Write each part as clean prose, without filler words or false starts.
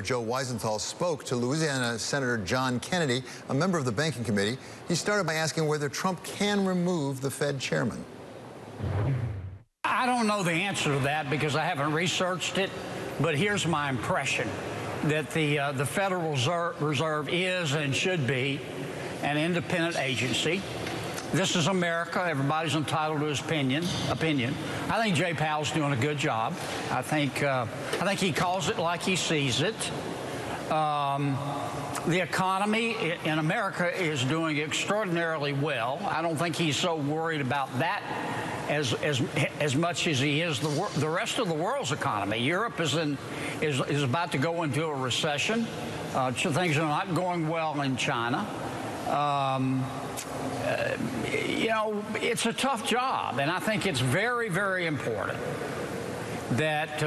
Joe Weisenthal spoke to Louisiana Senator John Kennedy, a member of the Banking Committee. He started by asking whether Trump can remove the Fed chairman. I don't know the answer to that because I haven't researched it, but here's my impression, that the Federal Reserve is and should be an independent agency. This is America. Everybody's entitled to his opinion. I think Jay Powell's doing a good job. I think he calls it like he sees it. The economy in America is doing extraordinarily well. I don't think he's so worried about that as much as he is the rest of the world's economy. Europe is about to go into a recession. Things are not going well in China. You know, it's a tough job, and I think it's very, very important that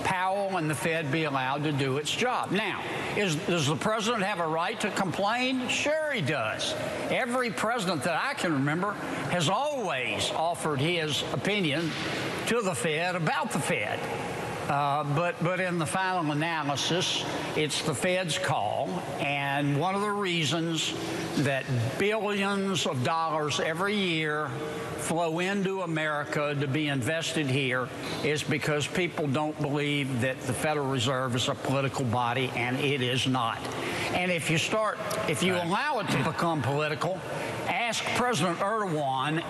Powell and the Fed be allowed to do its job. Now, does the president have a right to complain? Sure he does. Every president that I can remember has always offered his opinion to the Fed about the Fed. But in the final analysis, it's the Fed's call, and one of the reasons that billions of dollars every year flow into America to be invested here is because people don't believe that the Federal Reserve is a political body, and it is not. And if you allow it to become political, ask President Erdogan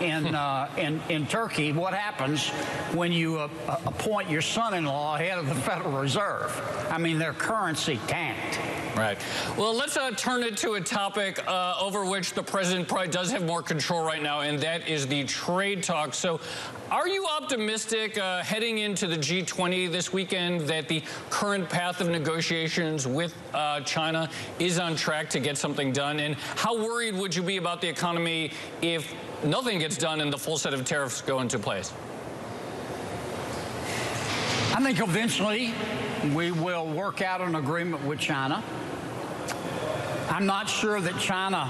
in Turkey what happens when you appoint your son-in-law head of the Federal Reserve. I mean, their currency tanked. Right. Well, let's turn it to a topic over which the president probably does have more control right now, and that is the trade talks. So are you optimistic heading into the G20 this weekend that the current path of negotiations with China is on track to get something done? And how worried would you be about the economy if nothing gets done and the full set of tariffs go into place? I think eventually we will work out an agreement with China. I'm not sure that China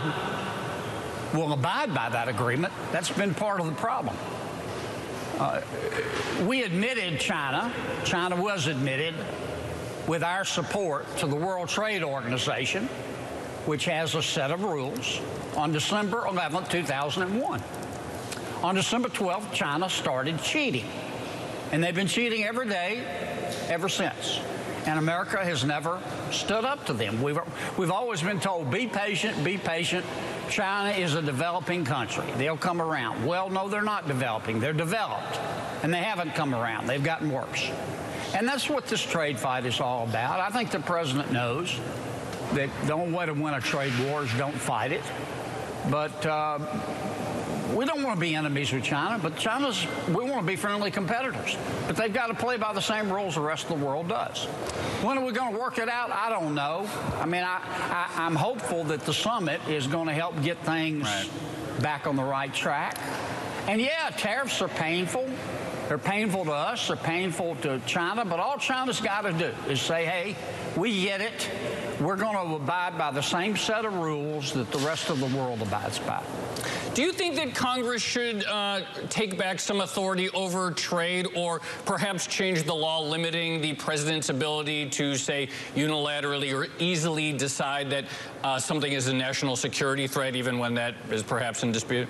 will abide by that agreement. That's been part of the problem. We admitted China was admitted with our support to the World Trade Organization, which has a set of rules, on December 11, 2001. On December 12th, China started cheating. And they've been cheating every day ever since. And America has never stood up to them. We've always been told, be patient, be patient. China is a developing country. They'll come around. Well, no, they're not developing. They're developed. And they haven't come around. They've gotten worse. And that's what this trade fight is all about. I think the president knows that the only way to win a trade war is don't fight it. But we don't want to be enemies with China, but we want to be friendly competitors. But they've got to play by the same rules the rest of the world does. When are we going to work it out? I don't know. I mean, I'm hopeful that the summit is going to help get things back on the right track. And yeah, tariffs are painful. They're painful to us. They're painful to China. But all China's got to do is say, hey, we get it. We're going to abide by the same set of rules that the rest of the world abides by. Do you think that Congress should take back some authority over trade, or perhaps change the law limiting the president's ability to, say, unilaterally or easily decide that something is a national security threat, even when that is perhaps in dispute?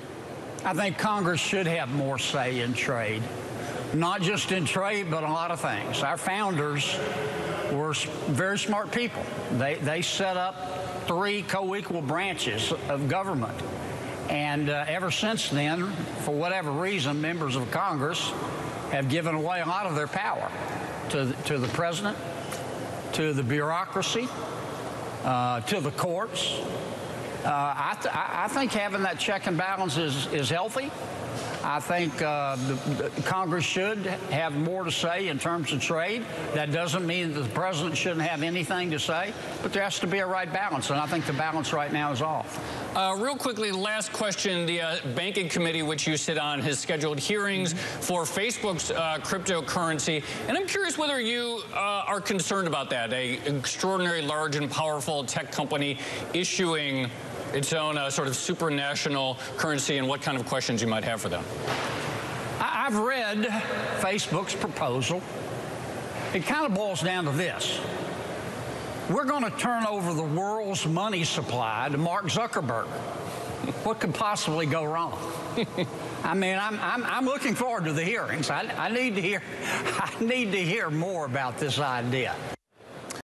I think Congress should have more say in trade. Not just in trade, but a lot of things. Our founders were very smart people. They set up 3 co-equal branches of government. And ever since then, for whatever reason, members of Congress have given away a lot of their power to the president, to the bureaucracy, to the courts. I think having that check and balance is healthy. I think Congress should have more to say in terms of trade. That doesn't mean that the president shouldn't have anything to say, but there has to be a right balance, and I think the balance right now is off. Real quickly, last question. The Banking Committee, which you sit on, has scheduled hearings for Facebook's cryptocurrency, and I'm curious whether you are concerned about that, an extraordinary large and powerful tech company issuing its own sort of supranational currency, and what kind of questions you might have for them. I've read Facebook's proposal. It kind of boils down to this. We're going to turn over the world's money supply to Mark Zuckerberg. What could possibly go wrong? I mean, I'm looking forward to the hearings. I need to hear more about this idea.